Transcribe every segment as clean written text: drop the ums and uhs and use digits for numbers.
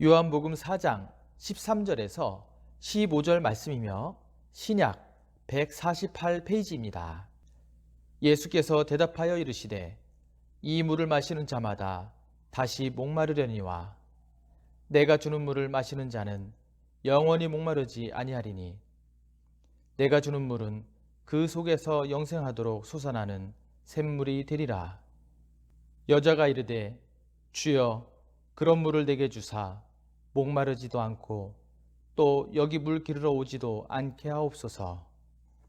요한복음 4장 13절에서 15절 말씀이며 신약 148페이지입니다. 예수께서 대답하여 이르시되 이 물을 마시는 자마다 다시 목마르려니와 내가 주는 물을 마시는 자는 영원히 목마르지 아니하리니 내가 주는 물은 그 속에서 영생하도록 솟아나는 샘물이 되리라. 여자가 이르되 주여 그런 물을 내게 주사 목마르지도 않고 또 여기 물 기르러 오지도 않게 하옵소서.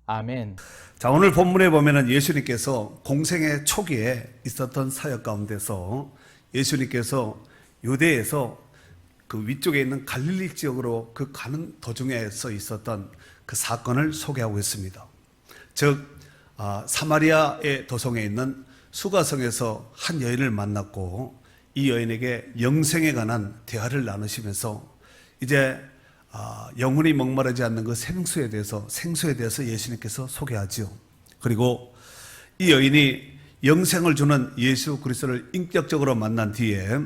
아멘. 자, 오늘 본문에 보면은 예수님께서 공생의 초기에 있었던 사역 가운데서 예수님께서 유대에서 그 위쪽에 있는 갈릴리 지역으로 그 가는 도중에서 있었던 그 사건을 소개하고 있습니다. 즉 사마리아의 도성에 있는 수가성에서 한 여인을 만났고 이 여인에게 영생에 관한 대화를 나누시면서 이제 영혼이 목마르지 않는 그 생수에 대해서 예수님께서 소개하지요. 그리고 이 여인이 영생을 주는 예수 그리스도를 인격적으로 만난 뒤에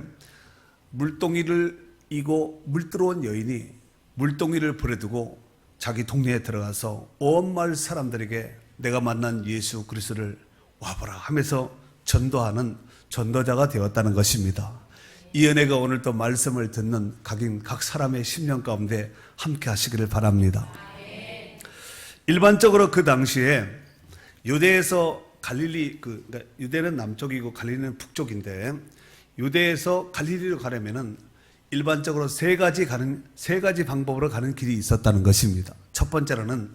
물동이를 이고 물 들어온 여인이 물동이를 버려두고 자기 동네에 들어가서 온 마을 사람들에게 내가 만난 예수 그리스도를 와보라 하면서 전도하는 전도자가 되었다는 것입니다. 이 은혜가 오늘 또 말씀을 듣는 각 사람의 심령 가운데 함께 하시기를 바랍니다. 일반적으로 그 당시에 유대에서 갈릴리, 그러니까 유대는 남쪽이고 갈릴리는 북쪽인데 유대에서 갈릴리로 가려면은 일반적으로 세 가지 방법으로 가는 길이 있었다는 것입니다. 첫 번째로는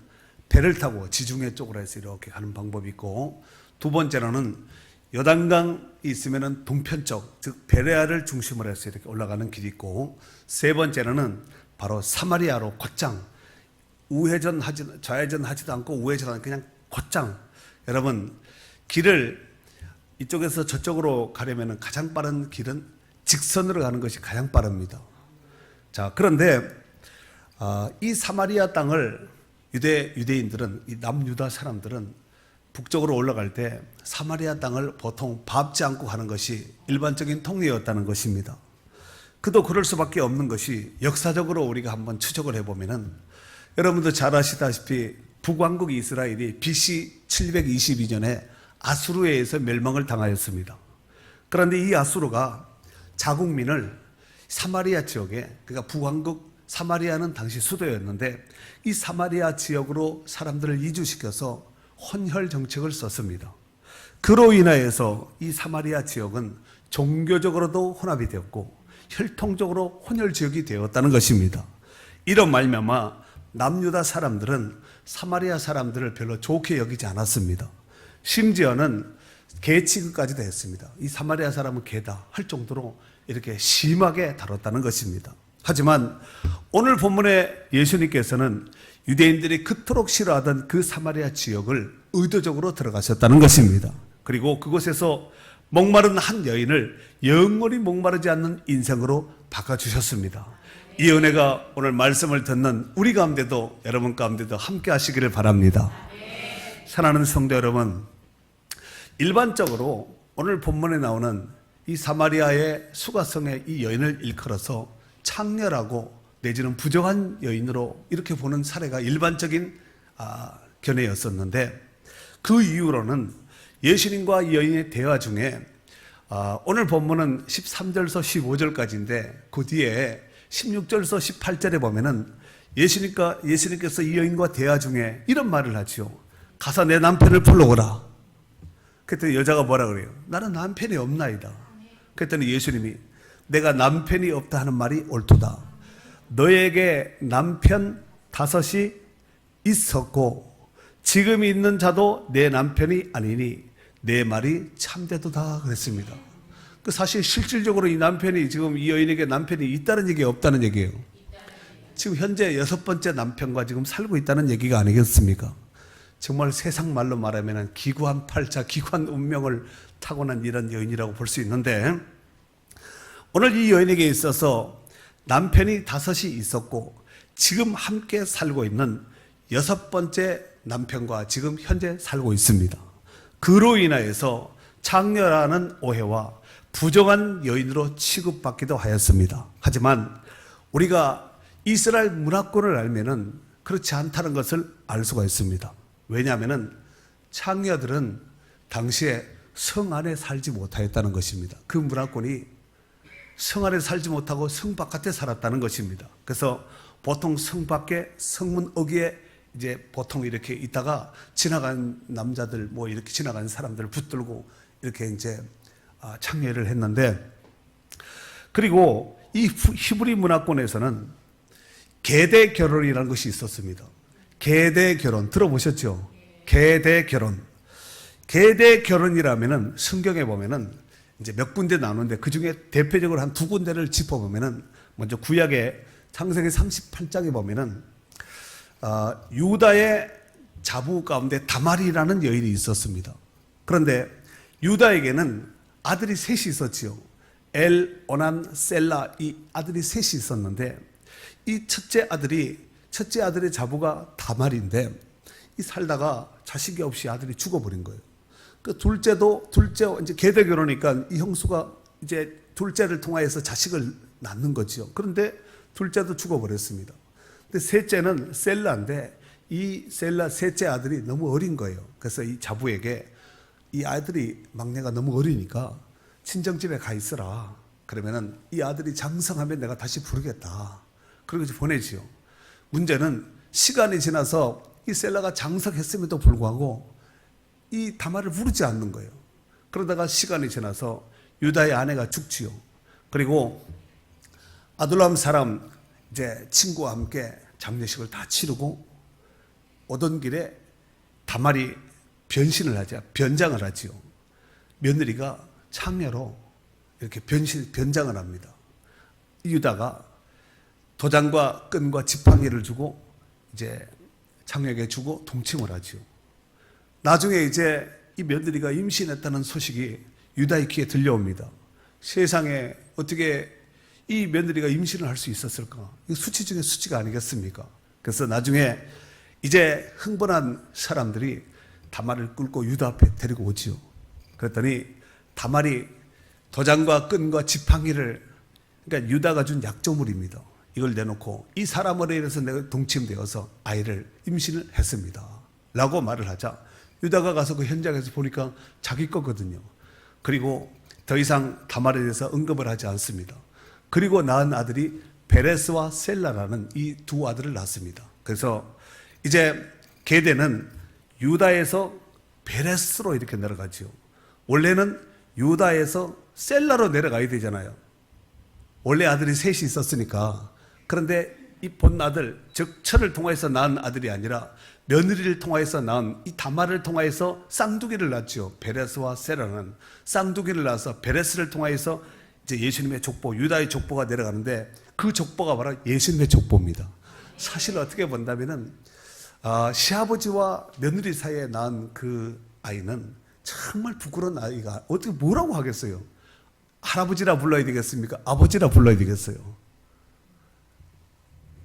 배를 타고 지중해 쪽으로 해서 이렇게 가는 방법이 있고, 두 번째로는 요단강이 있으면은 동편 쪽, 즉 베레아를 중심으로 해서 이렇게 올라가는 길이 있고, 세 번째로는 바로 사마리아로 곧장 좌회전 하지도 않고 우회전하는 그냥 곧장. 여러분, 길을 이쪽에서 저쪽으로 가려면은 가장 빠른 길은 직선으로 가는 것이 가장 빠릅니다. 자, 그런데 이 사마리아 땅을 유대인들은, 이 남유다 사람들은 북쪽으로 올라갈 때 사마리아 땅을 보통 밟지 않고 가는 것이 일반적인 통례였다는 것입니다. 그도 그럴 수밖에 없는 것이 역사적으로 우리가 한번 추적을 해보면은 여러분도 잘 아시다시피 북왕국 이스라엘이 BC 722년에 아수르에 의해서 멸망을 당하였습니다. 그런데 이 아수르가 자국민을 사마리아 지역에, 그러니까 북왕국 사마리아는 당시 수도였는데 이 사마리아 지역으로 사람들을 이주시켜서 혼혈 정책을 썼습니다. 그로 인하여서 이 사마리아 지역은 종교적으로도 혼합이 되었고 혈통적으로 혼혈 지역이 되었다는 것입니다. 이런 말미암아 남유다 사람들은 사마리아 사람들을 별로 좋게 여기지 않았습니다. 심지어는 개 취급까지도 했습니다. 이 사마리아 사람은 개다 할 정도로 이렇게 심하게 다뤘다는 것입니다. 하지만 오늘 본문에 예수님께서는 유대인들이 그토록 싫어하던 그 사마리아 지역을 의도적으로 들어가셨다는 것입니다. 그리고 그곳에서 목마른 한 여인을 영원히 목마르지 않는 인생으로 바꿔주셨습니다. 이 은혜가 오늘 말씀을 듣는 우리 가운데도, 여러분 가운데도 함께 하시기를 바랍니다. 사랑하는 성도 여러분, 일반적으로 오늘 본문에 나오는 이 사마리아의 수가성의 이 여인을 일컬어서 창렬하고 내지는 부정한 여인으로 이렇게 보는 사례가 일반적인 견해였었는데, 그 이후로는 예수님과 이 여인의 대화 중에 오늘 본문은 13절에서 15절까지인데 그 뒤에 16절에서 18절에 보면은 예수님께서 이 여인과 대화 중에 이런 말을 하지요. 가서 내 남편을 불러오라. 그랬더니 여자가 뭐라 그래요? 나는 남편이 없나이다. 그랬더니 예수님이 내가 남편이 없다 하는 말이 옳도다. 너에게 남편 5이 있었고 지금 있는 자도 내 남편이 아니니 내 말이 참되도다 그랬습니다. 그 사실 실질적으로 이 남편이, 지금 이 여인에게 남편이 있다는 얘기가 없다는 얘기예요. 지금 현재 6번째 남편과 지금 살고 있다는 얘기가 아니겠습니까? 정말 세상 말로 말하면 기구한 팔자, 기구한 운명을 타고난 이런 여인이라고 볼 수 있는데, 오늘 이 여인에게 있어서 남편이 5이 있었고 지금 함께 살고 있는 6번째 남편과 지금 현재 살고 있습니다. 그로 인하여서 창녀라는 오해와 부정한 여인으로 취급받기도 하였습니다. 하지만 우리가 이스라엘 문화권을 알면은 그렇지 않다는 것을 알 수가 있습니다. 왜냐하면은 창녀들은 당시에 성 안에 살지 못하였다는 것입니다. 그 문화권이 성 안에 살지 못하고 성 바깥에 살았다는 것입니다. 그래서 보통 성 밖에 성문 어귀에 이제 보통 이렇게 있다가 지나간 남자들 뭐 이렇게 지나간 사람들을 붙들고 이렇게 이제 창녀를 했는데, 그리고 이 히브리 문화권에서는 계대 결혼이라는 것이 있었습니다. 계대 결혼 들어보셨죠? 계대 결혼. 계대 결혼이라면은 성경에 보면은 이제 몇 군데 나오는데 그 중에 대표적으로 한 두 군데를 짚어보면은, 먼저 구약의 창세기 38장에 보면은 유다의 자부 가운데 다말이라는 여인이 있었습니다. 그런데 유다에게는 아들이 셋이 있었지요. 엘, 오난, 셀라, 이 아들이 셋이 있었는데, 이 첫째 아들의 자부가 다말인데, 이 살다가 자식이 없이 아들이 죽어버린 거예요. 그 둘째 이제 계대 결혼이니까 이 형수가 이제 둘째를 통하여서 자식을 낳는 거지요. 그런데 둘째도 죽어버렸습니다. 근데 셋째는 셀라인데, 이 셀라 셋째 아들이 너무 어린 거예요. 그래서 이 자부에게 이 아들이 막내가 너무 어리니까 친정집에 가 있어라. 그러면은 이 아들이 장성하면 내가 다시 부르겠다. 그리고 이제 보내지요. 문제는 시간이 지나서 이 셀라가 장성했음에도 불구하고 이 다말을 부르지 않는 거예요. 그러다가 시간이 지나서 유다의 아내가 죽지요. 그리고 아둘람 사람 이제 친구와 함께 장례식을 다 치르고 오던 길에 다말이 변장을 하지요. 며느리가 창녀로 이렇게 변장을 합니다. 유다가 도장과 끈과 지팡이를 주고 이제 창녀에게 주고 동침을 하지요. 나중에 이제 이 며느리가 임신했다는 소식이 유다의 귀에 들려옵니다. 세상에 어떻게 이 며느리가 임신을 할 수 있었을까? 이거 수치 중에 수치가 아니겠습니까? 그래서 나중에 이제 흥분한 사람들이 다말을 끌고 유다 앞에 데리고 오지요. 그랬더니 다말이 도장과 끈과 지팡이를, 그러니까 유다가 준 약조물입니다. 이걸 내놓고 이 사람으로 인해서 내가 동침되어서 아이를 임신을 했습니다. 라고 말을 하자 유다가 가서 그 현장에서 보니까 자기 거거든요. 그리고 더 이상 다말에 대해서 언급을 하지 않습니다. 그리고 낳은 아들이 베레스와 셀라라는 이 두 아들을 낳습니다. 그래서 이제 계대는 유다에서 베레스로 이렇게 내려가지요. 원래는 유다에서 셀라로 내려가야 되잖아요. 원래 아들이 셋이 있었으니까. 그런데 이 본 아들, 즉 철을 통해서 낳은 아들이 아니라 며느리를 통해서 낳은 이 다말을 통해서 쌍둥이를 낳지요. 베레스와 셀라는 쌍둥이를 낳아서 베레스를 통해서 이제 예수님의 족보, 유다의 족보가 내려가는데, 그 족보가 바로 예수님의 족보입니다. 사실 어떻게 본다면은 시아버지와 며느리 사이에 낳은 그 아이는 정말 부끄러운 아이가 어떻게 뭐라고 하겠어요? 할아버지라 불러야 되겠습니까? 아버지라 불러야 되겠어요?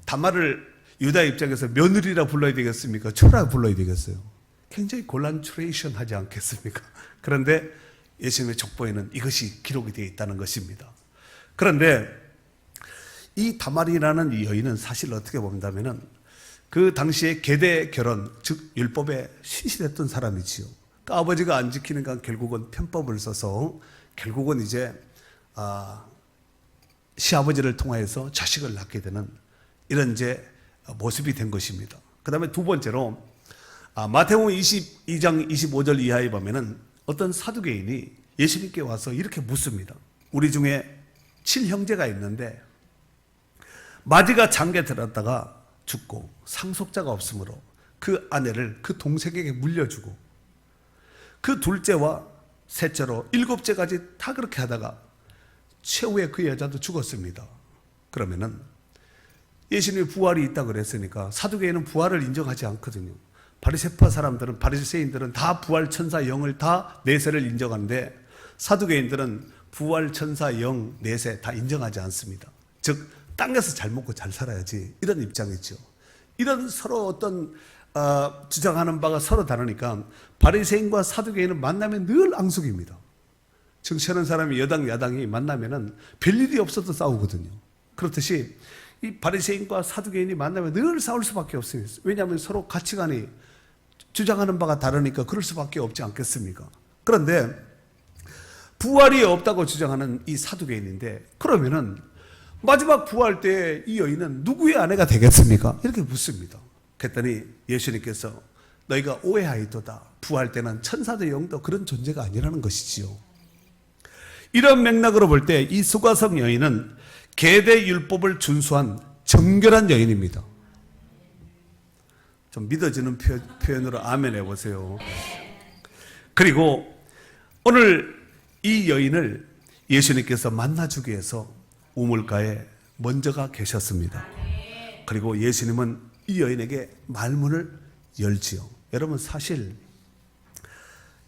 다말을 유다 입장에서 며느리라 불러야 되겠습니까? 초라 불러야 되겠어요? 굉장히 곤란추레이션 하지 않겠습니까? 그런데 예수님의 족보에는 이것이 기록이 되어 있다는 것입니다. 그런데 이 다말이라는 이 여인은 사실 어떻게 본다면은 그 당시에 계대 결혼, 즉 율법에 신실했던 사람이지요. 그러니까 아버지가 안 지키니까 결국은 편법을 써서 결국은 이제 시아버지를 통해서 자식을 낳게 되는 이런 이제 모습이 된 것입니다. 그 다음에 두 번째로 마태복음 22장 25절 이하에 보면은 어떤 사두개인이 예수님께 와서 이렇게 묻습니다. 우리 중에 7형제가 있는데 마지가 장에 들었다가 죽고 상속자가 없으므로 그 아내를 그 동생에게 물려주고 그 둘째와 셋째로 7째까지 다 그렇게 하다가 최후에 그 여자도 죽었습니다. 그러면은 예수님이 부활이 있다 그랬으니까 사두개인은 부활을 인정하지 않거든요. 바리새파 사람들은, 바리새인들은 다 부활 천사 영을 다 내세를 인정하는데 사두개인들은 부활 천사 영 내세 다 인정하지 않습니다. 즉 땅에서 잘 먹고 잘 살아야지, 이런 입장이죠. 이런 서로 어떤 주장하는 바가 서로 다르니까 바리새인과 사두개인은 만나면 늘 앙숙입니다. 정치하는 사람이 여당 야당이 만나면은 별일이 없어도 싸우거든요. 그렇듯이 이 바리새인과 사두개인이 만나면 늘 싸울 수밖에 없습니다. 왜냐하면 서로 가치관이 주장하는 바가 다르니까 그럴 수밖에 없지 않겠습니까? 그런데 부활이 없다고 주장하는 이 사두개인인데, 그러면은 마지막 부활 때 이 여인은 누구의 아내가 되겠습니까? 이렇게 묻습니다. 그랬더니 예수님께서 너희가 오해하였도다. 부활 때는 천사도 영도 그런 존재가 아니라는 것이지요. 이런 맥락으로 볼 때 이 수가성 여인은 계대 율법을 준수한 정결한 여인입니다. 좀 믿어지는 표현으로 아멘 해보세요. 그리고 오늘 이 여인을 예수님께서 만나주기 위해서 우물가에 먼저가 계셨습니다. 그리고 예수님은 이 여인에게 말문을 열지요. 여러분, 사실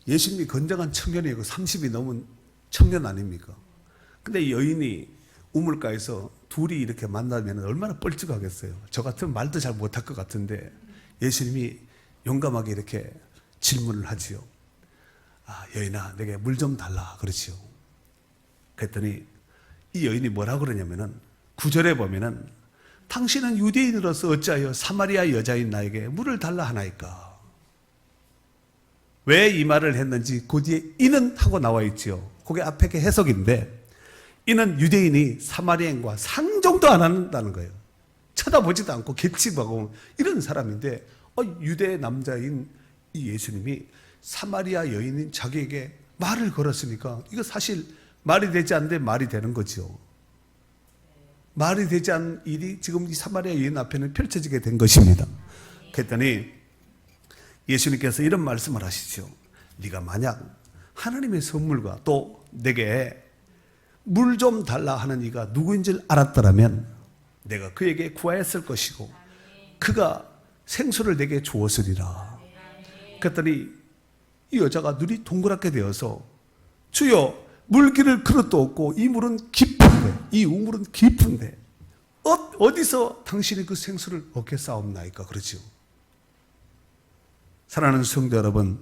예수님이 건장한 청년이고 30이 넘은 청년 아닙니까? 근데 이 여인이 우물가에서 둘이 이렇게 만나면 얼마나 뻘쭘하겠어요. 저 같으면 말도 잘 못할 것 같은데 예수님이 용감하게 이렇게 질문을 하지요. 아, 여인아, 내게 물 좀 달라 그러지요. 그랬더니 이 여인이 뭐라고 그러냐면은 9절에 보면은 당신은 유대인으로서 어찌하여 사마리아 여자인 나에게 물을 달라 하나이까? 왜 이 말을 했는지 그 뒤에 이는 하고 나와 있지요. 그게 앞에 게 해석인데, 이는 유대인이 사마리아인과 상종도 안 한다는 거예요. 쳐다보지도 않고 개치하고 이런 사람인데, 유대 남자인 이 예수님이 사마리아 여인인 자기에게 말을 걸었으니까 이거 사실 말이 되지 않는데 말이 되는 거죠. 말이 되지 않은 일이 지금 이 사마리아 여인 앞에는 펼쳐지게 된 것입니다. 그랬더니 예수님께서 이런 말씀을 하시죠. 네가 만약 하나님의 선물과 또 내게 물 좀 달라 하는 이가 누구인 줄 알았더라면 내가 그에게 구하였을 것이고 그가 생수를 내게 주었으리라. 그랬더니 이 여자가 눈이 동그랗게 되어서 주여, 물기를 그릇도 없고 이 물은 깊은데, 이 우물은 깊은데 어디서 당신이 그 생수를 얻겠사옵나이까? 그러죠. 사랑하는 성도 여러분,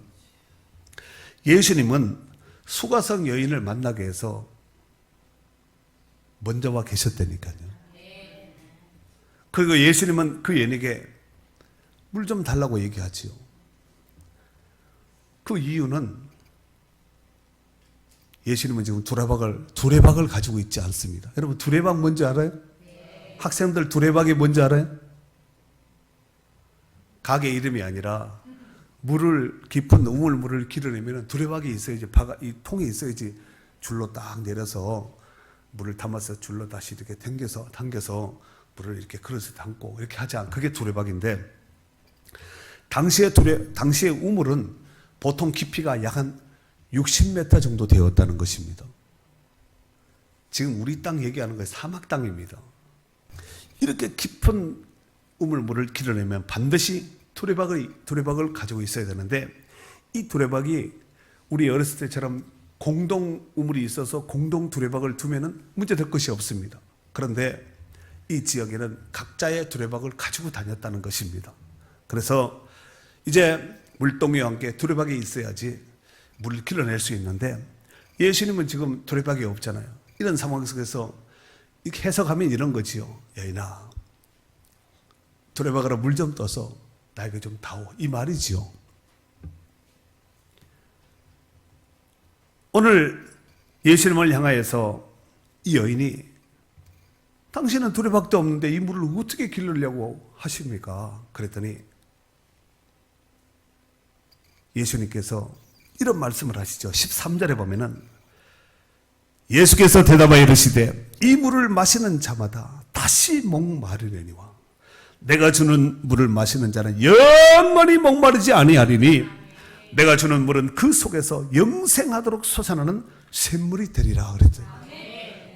예수님은 수가성 여인을 만나게 해서 먼저 와 계셨다니까요. 그리고 예수님은 그 여인에게 물 좀 달라고 얘기하지요. 그 이유는 예수님은 지금 두레박을 가지고 있지 않습니다. 여러분, 두레박 뭔지 알아요? 학생들 두레박이 뭔지 알아요? 가게 이름이 아니라 물을, 깊은 우물물을 길어내면 두레박이 있어야지, 이 통이 있어야지 줄로 딱 내려서 물을 담아서 줄로 다시 이렇게 당겨서 물을 이렇게 그릇에 담고 이렇게 하지 않아. 그게 두레박인데, 당시의 우물은 보통 깊이가 약 한 60m 정도 되었다는 것입니다. 지금 우리 땅 얘기하는 거예요. 사막 땅입니다. 이렇게 깊은 우물물을 길어내면 반드시 두레박을 가지고 있어야 되는데, 이 두레박이 우리 어렸을 때처럼 공동 우물이 있어서 공동 두레박을 두면은 문제될 것이 없습니다. 그런데 이 지역에는 각자의 두레박을 가지고 다녔다는 것입니다. 그래서 이제 물동이와 함께 두레박이 있어야지 물을 길어낼 수 있는데, 예수님은 지금 두레박이 없잖아요. 이런 상황 속에서 이렇게 해석하면 이런 거지요. 여인아, 두레박으로 물 좀 떠서 나에게 좀 다오, 이 말이지요. 오늘 예수님을 향하여서 이 여인이 당신은 두레박도 없는데 이 물을 어떻게 길르려고 하십니까? 그랬더니 예수님께서 이런 말씀을 하시죠. 13절에 보면은 예수께서 대답하여 이르시되 이 물을 마시는 자마다 다시 목마르려니와 내가 주는 물을 마시는 자는 영원히 목마르지 아니하리니 내가 주는 물은 그 속에서 영생하도록 솟아나는 샘물이 되리라 그랬죠.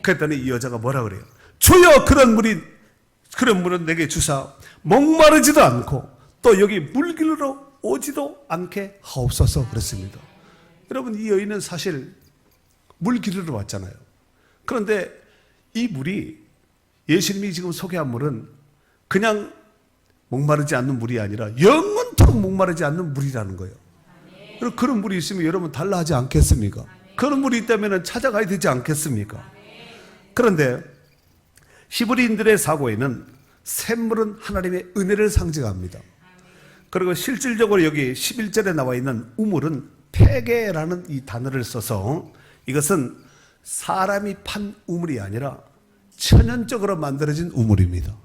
그랬더니 이 여자가 뭐라 그래요? 주여, 그런 물은 내게 주사 목마르지도 않고 또 여기 물 길러 오지도 않게 하옵소서 그랬습니다. 여러분, 이 여인은 사실 물 기르러 왔잖아요. 그런데 이 물이, 예수님이 지금 소개한 물은 그냥 목마르지 않는 물이 아니라 영원토록 목마르지 않는 물이라는 거예요. 그런 물이 있으면 여러분 달라 하지 않겠습니까? 그런 물이 있다면 찾아가야 되지 않겠습니까? 그런데 히브리인들의 사고에는 샘물은 하나님의 은혜를 상징합니다. 그리고 실질적으로 여기 11절에 나와 있는 우물은 폐계라는 이 단어를 써서 이것은 사람이 판 우물이 아니라 천연적으로 만들어진 우물입니다.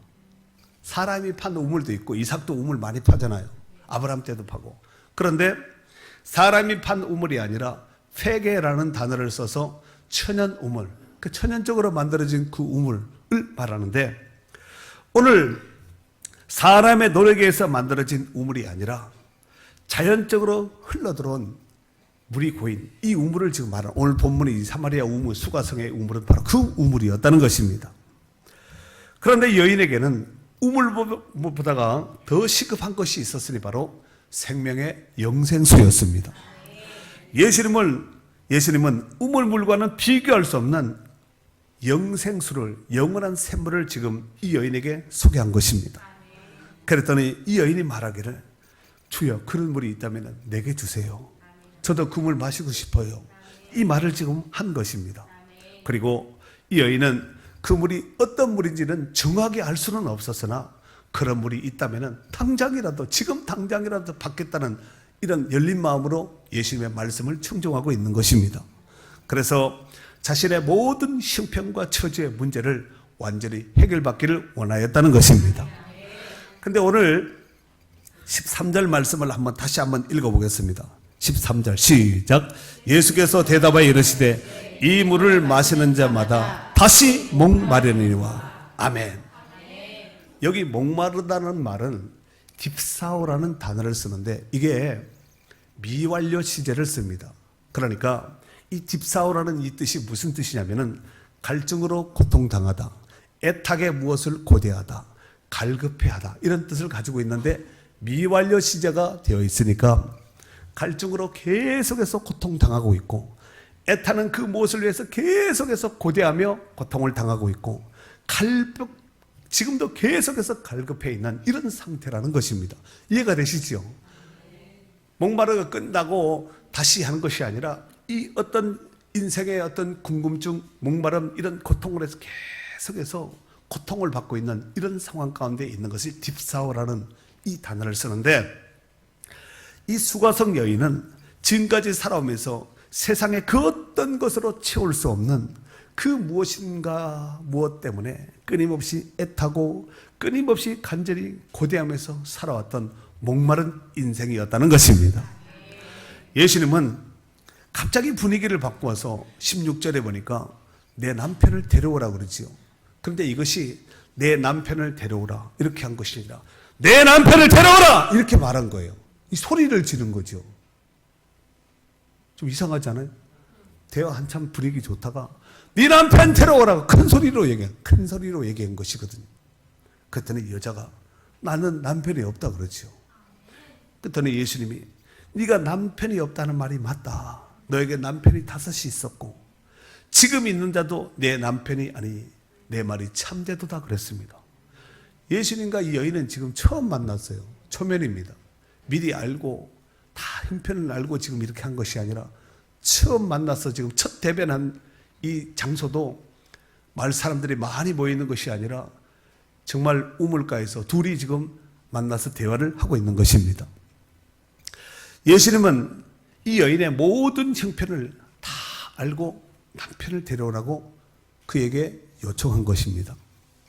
사람이 판 우물도 있고 이삭도 우물 많이 파잖아요. 아브라함 때도 파고. 그런데 사람이 판 우물이 아니라 폐계라는 단어를 써서 천연 우물, 그 천연적으로 만들어진 그 우물을 말하는데, 오늘 사람의 노력에 의해서 만들어진 우물이 아니라 자연적으로 흘러들어온 물이 고인 이 우물을 지금 말하는, 오늘 본문의 사마리아 우물, 수가성의 우물은 바로 그 우물이었다는 것입니다. 그런데 여인에게는 우물보다가 더 시급한 것이 있었으니 바로 생명의 영생수였습니다. 예수님은 우물물과는 비교할 수 없는 영생수를, 영원한 샘물을 지금 이 여인에게 소개한 것입니다. 그랬더니 이 여인이 말하기를, 주여 그런 물이 있다면 내게 주세요. 저도 그 물 마시고 싶어요. 이 말을 지금 한 것입니다. 그리고 이 여인은 그 물이 어떤 물인지는 정확히 알 수는 없었으나 그런 물이 있다면 당장이라도, 지금 당장이라도 받겠다는 이런 열린 마음으로 예수님의 말씀을 청종하고 있는 것입니다. 그래서 자신의 모든 형편과 처지의 문제를 완전히 해결받기를 원하였다는 것입니다. 근데 오늘 13절 말씀을 다시 한번 읽어보겠습니다. 13절 시작. 예수께서 대답하여 이르시되 이 물을 마시는 자마다 다시 목마르니와. 아멘. 여기 목마르다는 말은 딥사오라는 단어를 쓰는데 이게 미완료 시제를 씁니다. 그러니까 이 딥사오라는 이 뜻이 무슨 뜻이냐면은 갈증으로 고통당하다, 애타게 무엇을 고대하다, 갈급해하다, 이런 뜻을 가지고 있는데 미완료 시제가 되어 있으니까 갈증으로 계속해서 고통당하고 있고, 애타는 그 무엇을 위해서 계속해서 고대하며 고통을 당하고 있고, 지금도 계속해서 갈급해 있는 이런 상태라는 것입니다. 이해가 되시죠? 목마르가 끝나고 다시 하는 것이 아니라 이 어떤 인생의 어떤 궁금증, 목마름, 이런 고통을 해서 계속해서 고통을 받고 있는 이런 상황 가운데 있는 것이 딥사오라는 이 단어를 쓰는데, 이 수가성 여인은 지금까지 살아오면서 세상의 그 어떤 것으로 채울 수 없는 그 무엇인가, 무엇 때문에 끊임없이 애타고 끊임없이 간절히 고대하면서 살아왔던 목마른 인생이었다는 것입니다. 예수님은 갑자기 분위기를 바꾸어서 16절에 보니까 내 남편을 데려오라 그러지요. 그런데 이것이 내 남편을 데려오라 이렇게 한 것이 아니라 내 남편을 데려오라 이렇게 말한 거예요. 이 소리를 지른 거죠. 좀 이상하지 않아요? 대화 한참 분위기 좋다가 네 남편 데려오라고 큰 소리로 얘기한 것이거든요. 그랬더니 여자가 나는 남편이 없다 그러죠. 그랬더니 예수님이 네가 남편이 없다는 말이 맞다. 너에게 남편이 5이 있었고 지금 있는 자도 내 남편이 아니 내 말이 참되도다 그랬습니다. 예수님과 이 여인은 지금 처음 만났어요. 초면입니다. 미리 알고 다 형편을 알고 지금 이렇게 한 것이 아니라 처음 만나서 지금 첫 대변한 이 장소도 마을 사람들이 많이 모이는 것이 아니라 정말 우물가에서 둘이 지금 만나서 대화를 하고 있는 것입니다. 예수님은 이 여인의 모든 형편을 다 알고 남편을 데려오라고 그에게 요청한 것입니다.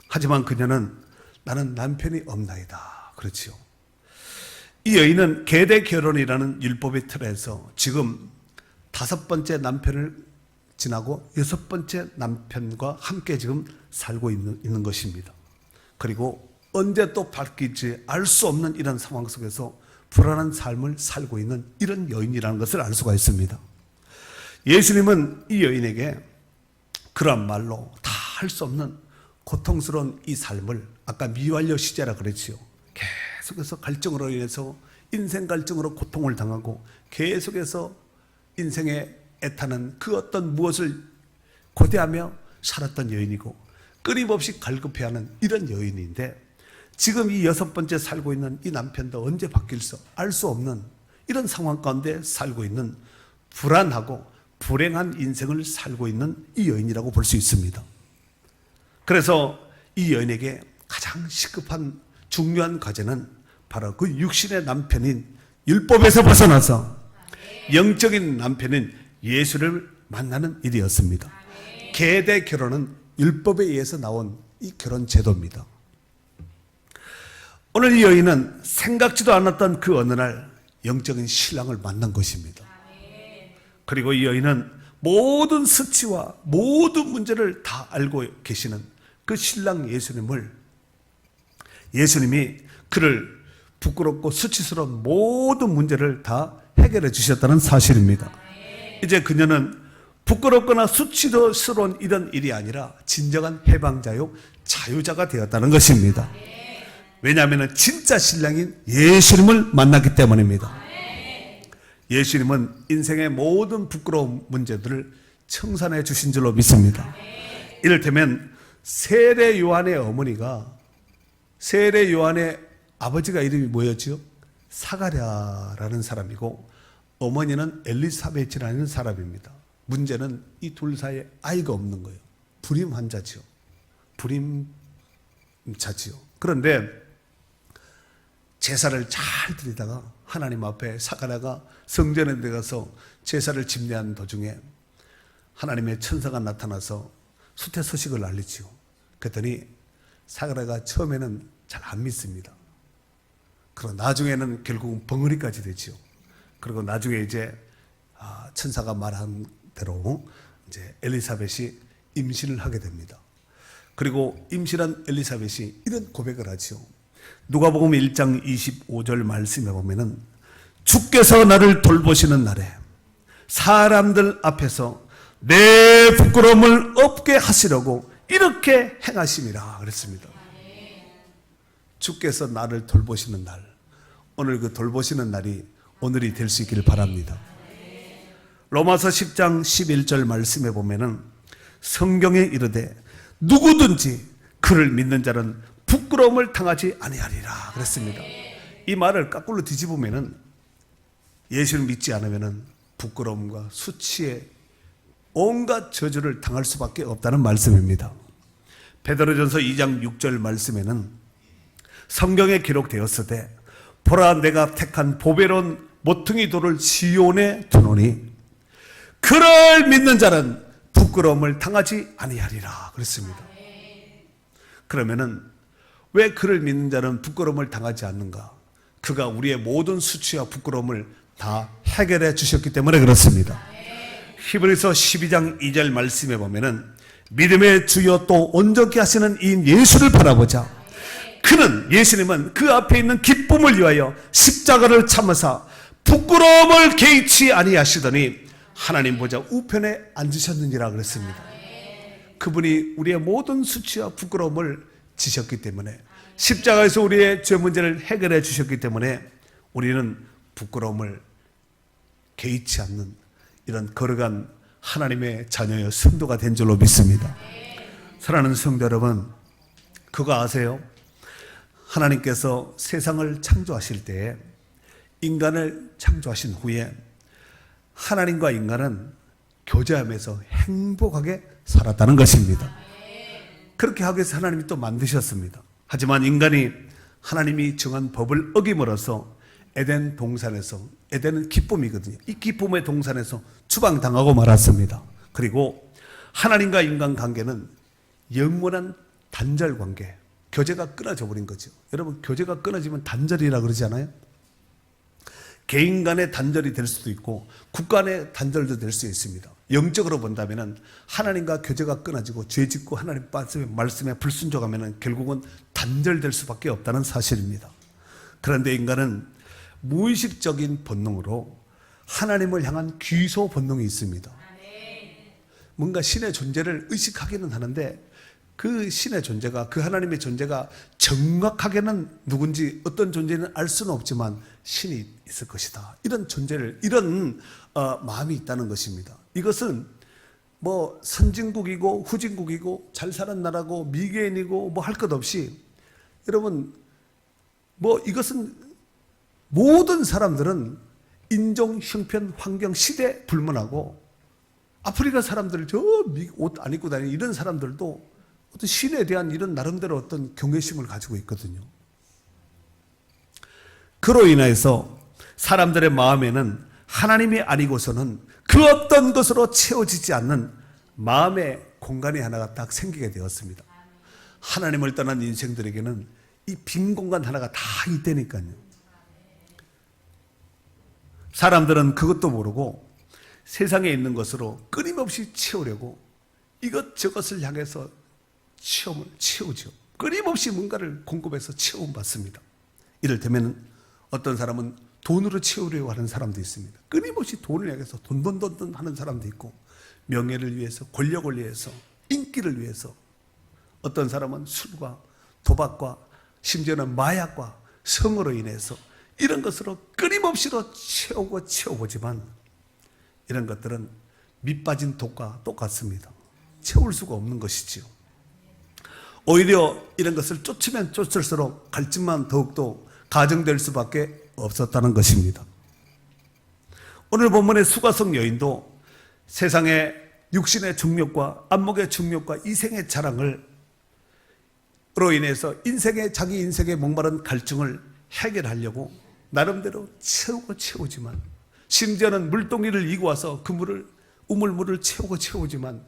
하지만 그녀는 나는 남편이 없나이다 그렇지요. 이 여인은 계대 결혼이라는 율법의 틀에서 지금 5번째 남편을 지나고 6번째 남편과 함께 지금 살고 있는 것입니다. 그리고 언제 또 바뀔지 알 수 없는 이런 상황 속에서 불안한 삶을 살고 있는 이런 여인이라는 것을 알 수가 있습니다. 예수님은 이 여인에게 그런 말로 다 할 수 없는 고통스러운 이 삶을, 아까 미완료 시제라 그랬지요. 계속해서 갈증으로 인해서 인생 갈증으로 고통을 당하고 계속해서 인생에 애타는 그 어떤 무엇을 고대하며 살았던 여인이고 끊임없이 갈급해하는 이런 여인인데, 지금 이 6번째 살고 있는 이 남편도 언제 바뀔지 알 수 없는 이런 상황 가운데 살고 있는 불안하고 불행한 인생을 살고 있는 이 여인이라고 볼 수 있습니다. 그래서 이 여인에게 가장 시급한 중요한 과제는 바로 그 육신의 남편인 율법에서 벗어나서 영적인 남편인 예수를 만나는 일이었습니다. 계대 결혼은 율법에 의해서 나온 이 결혼 제도입니다. 오늘 이 여인은 생각지도 않았던 그 어느 날 영적인 신랑을 만난 것입니다. 그리고 이 여인은 모든 수치와 모든 문제를 다 알고 계시는 그 신랑 예수님이 그를 부끄럽고 수치스러운 모든 문제를 다 해결해 주셨다는 사실입니다. 이제 그녀는 부끄럽거나 수치스러운 이런 일이 아니라 진정한 해방자요 자유자가 되었다는 것입니다. 왜냐하면 진짜 신랑인 예수님을 만났기 때문입니다. 예수님은 인생의 모든 부끄러운 문제들을 청산해 주신 줄로 믿습니다. 이를테면 세례 요한의 어머니가, 세례 요한의 아버지가 이름이 뭐였죠? 사가랴라는 사람이고 어머니는 엘리사벳이라는 사람입니다. 문제는 이 둘 사이에 아이가 없는 거예요. 불임 환자지요. 불임자지요. 그런데 제사를 잘 드리다가 하나님 앞에 사가랴가 성전에 들어가서 제사를 집례하는 도중에 하나님의 천사가 나타나서 수태소식을 알리지요. 그랬더니 사가랴가 처음에는 잘 안 믿습니다. 그리고 나중에는 결국은 벙어리까지 되지요. 그리고 나중에 이제 천사가 말한 대로 이제 엘리사벳이 임신을 하게 됩니다. 그리고 임신한 엘리사벳이 이런 고백을 하지요. 누가복음 1장 25절 말씀에 보면은 주께서 나를 돌보시는 날에 사람들 앞에서 내 부끄러움을 없게 하시려고 이렇게 행하심이라 그랬습니다. 주께서 나를 돌보시는 날, 오늘 그 돌보시는 날이 오늘이 될 수 있기를 바랍니다. 로마서 10장 11절 말씀에 보면은 성경에 이르되 누구든지 그를 믿는 자는 부끄러움을 당하지 아니하리라 그랬습니다. 이 말을 거꾸로 뒤집으면은 예수를 믿지 않으면은 부끄러움과 수치에 온갖 저주를 당할 수밖에 없다는 말씀입니다. 베드로전서 2장 6절 말씀에는 성경에 기록되었으되 보라 내가 택한 보배로운 모퉁이 돌을 시온에 두노니 그를 믿는 자는 부끄러움을 당하지 아니하리라 그랬습니다. 그러면은 왜 그를 믿는 자는 부끄러움을 당하지 않는가? 그가 우리의 모든 수치와 부끄러움을 다 해결해 주셨기 때문에 그렇습니다. 히브리서 12장 2절 말씀에 보면은 믿음의 주여 또 온전케 하시는 이 예수를 바라보자. 그는 예수님은 그 앞에 있는 기쁨을 위하여 십자가를 참으사 부끄러움을 개의치 아니하시더니 하나님 보좌 우편에 앉으셨느니라 그랬습니다. 그분이 우리의 모든 수치와 부끄러움을 지셨기 때문에 십자가에서 우리의 죄 문제를 해결해 주셨기 때문에 우리는 부끄러움을 개의치 않는 이런 거룩한 하나님의 자녀여 성도가 된 줄로 믿습니다. 사랑하는 성도 여러분, 그거 아세요? 하나님께서 세상을 창조하실 때에 인간을 창조하신 후에 하나님과 인간은 교제하면서 행복하게 살았다는 것입니다. 그렇게 하기 위해서 하나님이 또 만드셨습니다. 하지만 인간이 하나님이 정한 법을 어김으로써 에덴 동산에서, 에덴은 기쁨이거든요. 이 기쁨의 동산에서 추방당하고 말았습니다. 그리고 하나님과 인간 관계는 영원한 단절 관계, 교제가 끊어져 버린 거죠. 여러분, 교제가 끊어지면 단절이라 그러지 않아요? 개인 간의 단절이 될 수도 있고 국가 간의 단절도 될 수 있습니다. 영적으로 본다면 하나님과 교제가 끊어지고 죄 짓고 하나님 말씀에 불순종하면 결국은 단절될 수밖에 없다는 사실입니다. 그런데 인간은 무의식적인 본능으로 하나님을 향한 귀소 본능이 있습니다. 뭔가 신의 존재를 의식하기는 하는데 그 신의 존재가, 그 하나님의 존재가 정확하게는 누군지 어떤 존재는 알 수는 없지만 신이 있을 것이다. 이런 존재를, 이런 마음이 있다는 것입니다. 이것은 뭐 선진국이고 후진국이고 잘 사는 나라고 미개인이고 뭐 할 것 없이, 여러분 뭐 이것은 모든 사람들은 인종, 형편, 환경, 시대 불문하고 아프리카 사람들 저 옷 안 입고 다니는 이런 사람들도 어떤 신에 대한 이런 나름대로 어떤 경외심을 가지고 있거든요. 그로 인해서 사람들의 마음에는 하나님이 아니고서는 그 어떤 것으로 채워지지 않는 마음의 공간이 하나가 딱 생기게 되었습니다. 하나님을 떠난 인생들에게는 이 빈 공간 하나가 다 있다니까요. 사람들은 그것도 모르고 세상에 있는 것으로 끊임없이 채우려고 이것저것을 향해서 체험을 채우죠. 끊임없이 뭔가를 공급해서 체험받습니다. 이를테면 어떤 사람은 돈으로 채우려고 하는 사람도 있습니다. 끊임없이 돈을 향해서 돈 하는 사람도 있고, 명예를 위해서, 권력을 위해서, 인기를 위해서, 어떤 사람은 술과 도박과 심지어는 마약과 성으로 인해서 이런 것으로 끊임없이로 채워보지만 이런 것들은 밑 빠진 독과 똑같습니다. 채울 수가 없는 것이지요. 오히려 이런 것을 쫓으면 쫓을수록 갈증만 더욱더 가중될 수밖에 없었다는 것입니다. 오늘 본문의 수가성 여인도 세상의 육신의 중력과 안목의 중력과 이생의 자랑을 로 인해서 자기 인생의 목마른 갈증을 해결하려고 나름대로 채우지만, 심지어는 물동이를 이고 와서 그 우물물을 채우지만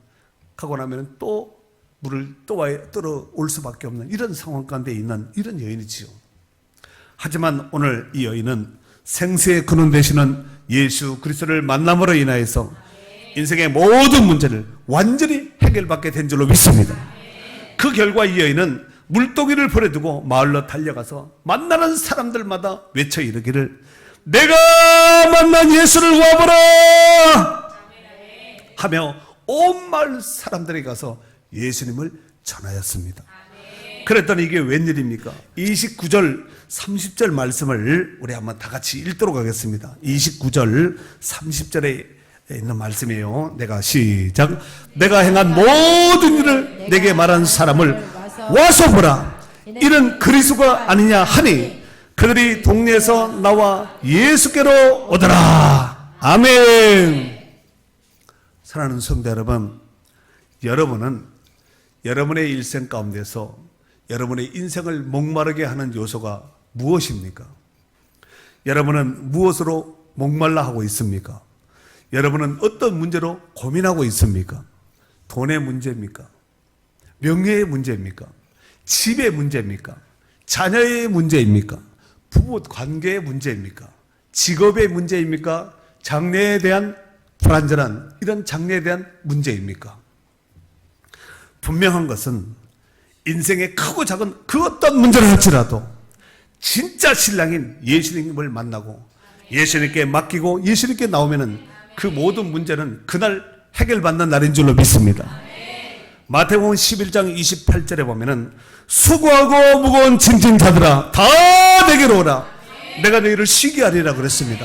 가고 나면 또 물을 떨어올 수밖에 없는 이런 상황 가운데 있는 이런 여인이지요. 하지만 오늘 이 여인은 생수의 근원 되시는 예수 그리스도를 만남으로 인하여서 인생의 모든 문제를 완전히 해결받게 된 줄로 믿습니다. 그 결과 이 여인은 물동이를 버려두고 마을로 달려가서 만나는 사람들마다 외쳐 이르기를, 내가 만난 예수를 와보라 하며 온 마을 사람들에게 가서 예수님을 전하였습니다. 그랬더니 이게 웬일입니까? 29절 30절 말씀을 우리 한번 다 같이 읽도록 하겠습니다. 29절 30절에 있는 말씀이에요. 시작. 내가 행한 모든 일을 내게 말한 사람을 와서 보라. 이는 그리스도가 아니냐 하니 그들이 동네에서 나와 예수께로 오더라. 아멘. 사랑하는 성도 여러분, 여러분은 여러분의 일생 가운데서 여러분의 인생을 목마르게 하는 요소가 무엇입니까? 여러분은 무엇으로 목말라 하고 있습니까? 여러분은 어떤 문제로 고민하고 있습니까? 돈의 문제입니까? 명예의 문제입니까? 집의 문제입니까? 자녀의 문제입니까? 부부 관계의 문제입니까? 직업의 문제입니까? 장래에 대한 불안전한 이런 장래에 대한 문제입니까? 분명한 것은 인생의 크고 작은 그 어떤 문제를 할지라도 진짜 신랑인 예수님을 만나고 예수님께 맡기고 예수님께 나오면은 그 모든 문제는 그날 해결받는 날인 줄로 믿습니다. 마태복음 11장 28절에 보면은 수고하고 무거운 짐진 자들아 다 내게로 오라. 내가 너희를 쉬게 하리라 그랬습니다.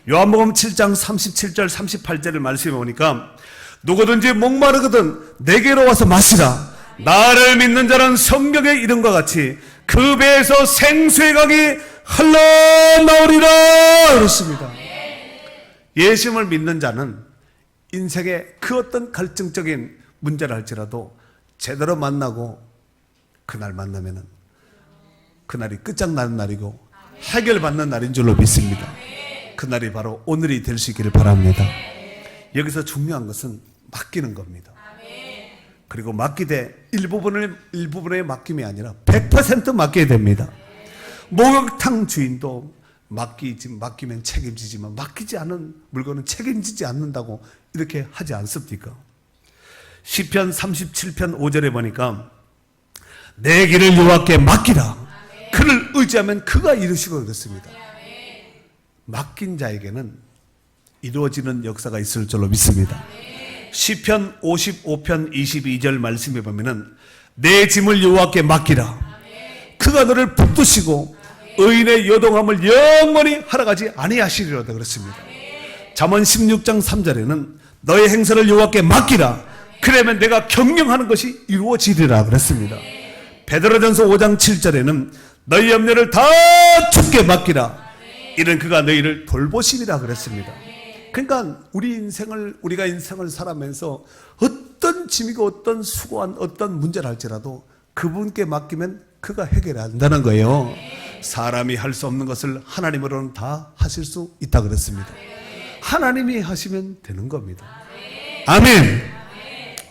요한복음 7장 37절 38절을 말씀해 보니까 누구든지 목마르거든 내게로 와서 마시라. 나를 믿는 자는 성경의 이름과 같이 그 배에서 생수의 강이 흘러나오리라 그랬습니다. 예수님을 믿는 자는 인생의 그 어떤 갈증적인 문제를 할지라도 제대로 만나고 그날 만나면은 그날이 끝장나는 날이고 해결받는 날인 줄로 믿습니다. 그날이 바로 오늘이 될 수 있기를 바랍니다. 여기서 중요한 것은 맡기는 겁니다. 그리고 맡기되 일부분의 맡김이 아니라 100% 맡겨야 됩니다. 목욕탕 주인도 맡기면 책임지지만 맡기지 않은 물건은 책임지지 않는다고 이렇게 하지 않습니까? 시편 37편 5절에 보니까 내 길을 여호와께 맡기라. 그를 의지하면 그가 이루시고 그렇습니다. 맡긴 자에게는 이루어지는 역사가 있을 줄로 믿습니다. 시편 55편 22절 말씀해 보면은 내 짐을 여호와께 맡기라. 그가 너를 붙드시고 의인의 요동함을 영원히 하락하지 아니하시리로다 그렇습니다. 잠언 16장 3절에는 너의 행사를 여호와께 맡기라. 그러면 내가 경영하는 것이 이루어지리라 그랬습니다. 베드로전서 5장 7절에는 너희 염려를 다 주께 맡기라. 이는 그가 너희를 돌보심이라 그랬습니다. 그러니까 우리가 인생을 살아가면서 어떤 짐이고 어떤 수고한 어떤 문제를 할지라도 그분께 맡기면 그가 해결한다는 거예요. 사람이 할 수 없는 것을 하나님으로는 다 하실 수 있다 그랬습니다. 하나님이 하시면 되는 겁니다. 아멘.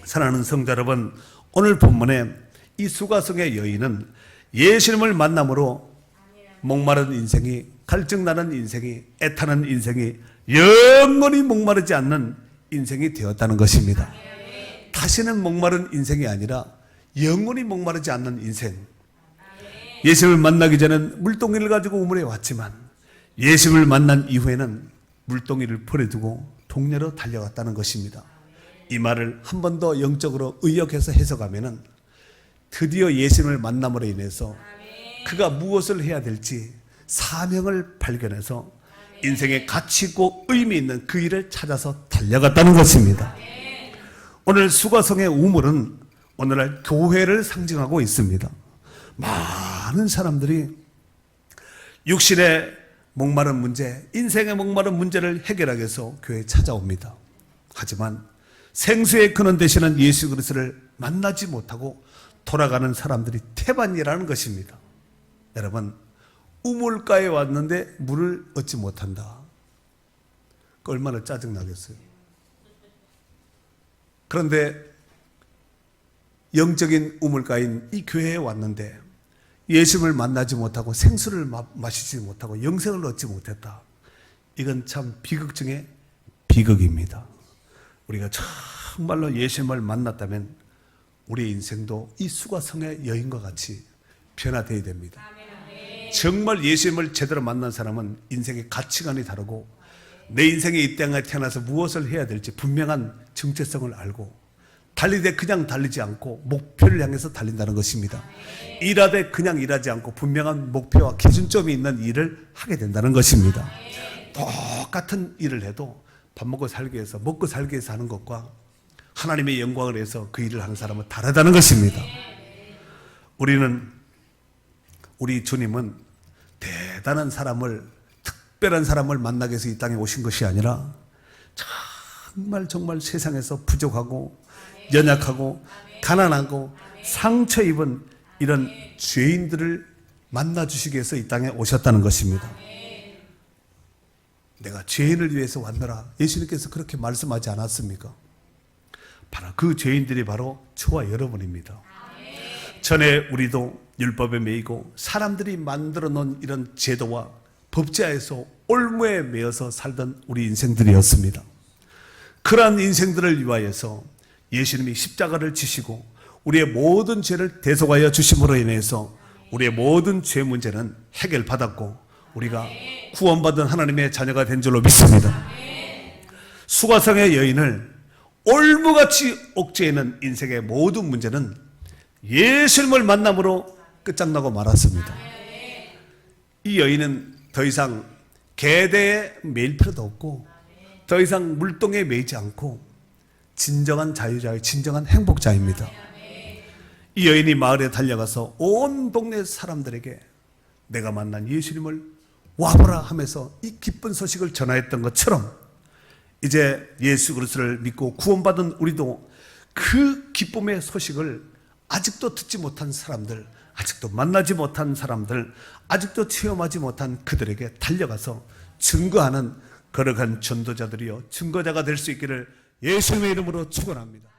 사랑하는 성도 여러분, 오늘 본문에 이 수가성의 여인은 예수님을 만남으로 목마른 인생이, 갈증나는 인생이, 애타는 인생이 영원히 목마르지 않는 인생이 되었다는 것입니다. 다시는 목마른 인생이 아니라 영원히 목마르지 않는 인생. 예수님을 만나기 전에는 물동이를 가지고 우물에 왔지만 예수님을 만난 이후에는 물동이를 버려두고 동네로 달려갔다는 것입니다. 이 말을 한 번 더 영적으로 의역해서 해석하면은 드디어 예수님을 만남으로 인해서 그가 무엇을 해야 될지 사명을 발견해서 인생의 가치 있고 의미 있는 그 일을 찾아서 달려갔다는 것입니다. 오늘 수가성의 우물은 오늘날 교회를 상징하고 있습니다. 많은 사람들이 육신의 목마른 문제, 인생의 목마른 문제를 해결하기 위해서 교회에 찾아옵니다. 하지만 생수의 근원 되시는 예수 그리스도를 만나지 못하고 돌아가는 사람들이 태반이라는 것입니다. 여러분, 우물가에 왔는데 물을 얻지 못한다. 그 얼마나 짜증나겠어요. 그런데 영적인 우물가인 이 교회에 왔는데 예수님을 만나지 못하고 생수를 마시지 못하고 영생을 얻지 못했다. 이건 참 비극 중에 비극입니다. 우리가 정말로 예수님을 만났다면 우리의 인생도 이 수가성의 여인과 같이 변화되어야 됩니다. 정말 예수님을 제대로 만난 사람은 인생의 가치관이 다르고 내 인생에 이 땅에 태어나서 무엇을 해야 될지 분명한 정체성을 알고 달리되 그냥 달리지 않고 목표를 향해서 달린다는 것입니다. 일하되 그냥 일하지 않고 분명한 목표와 기준점이 있는 일을 하게 된다는 것입니다. 똑같은 일을 해도 밥 먹고 살기 위해서 먹고 살기 위해서 하는 것과 하나님의 영광을 위해서 그 일을 하는 사람은 다르다는 것입니다. 우리 주님은 대단한 사람을, 특별한 사람을 만나기 위해서 이 땅에 오신 것이 아니라 정말 세상에서 부족하고 연약하고 가난하고 상처 입은 이런 죄인들을 만나 주시기 위해서 이 땅에 오셨다는 것입니다. 내가 죄인을 위해서 왔노라. 예수님께서 그렇게 말씀하지 않았습니까? 바로 그 죄인들이 바로 저와 여러분입니다. 전에 우리도 율법에 매이고 사람들이 만들어 놓은 이런 제도와 법제하에서 올무에 매여서 살던 우리 인생들이었습니다. 그러한 인생들을 위하여서 예수님이 십자가를 지시고 우리의 모든 죄를 대속하여 주심으로 인해서 우리의 모든 죄 문제는 해결받았고 우리가 구원받은 하나님의 자녀가 된 줄로 믿습니다. 수가성의 여인을 올무같이 억제하는 인생의 모든 문제는 예수님을 만남으로 끝장나고 말았습니다. 이 여인은 더 이상 계대에 매일 필요도 없고 더 이상 물동에 매이지 않고 진정한 자유자의 진정한 행복자입니다. 이 여인이 마을에 달려가서 온 동네 사람들에게 내가 만난 예수님을 와보라 하면서 이 기쁜 소식을 전하였던 것처럼 이제 예수 그리스도를 믿고 구원받은 우리도 그 기쁨의 소식을 아직도 듣지 못한 사람들, 아직도 만나지 못한 사람들, 아직도 체험하지 못한 그들에게 달려가서 증거하는 거룩한 전도자들이요 증거자가 될 수 있기를 예수님의 이름으로 축원합니다.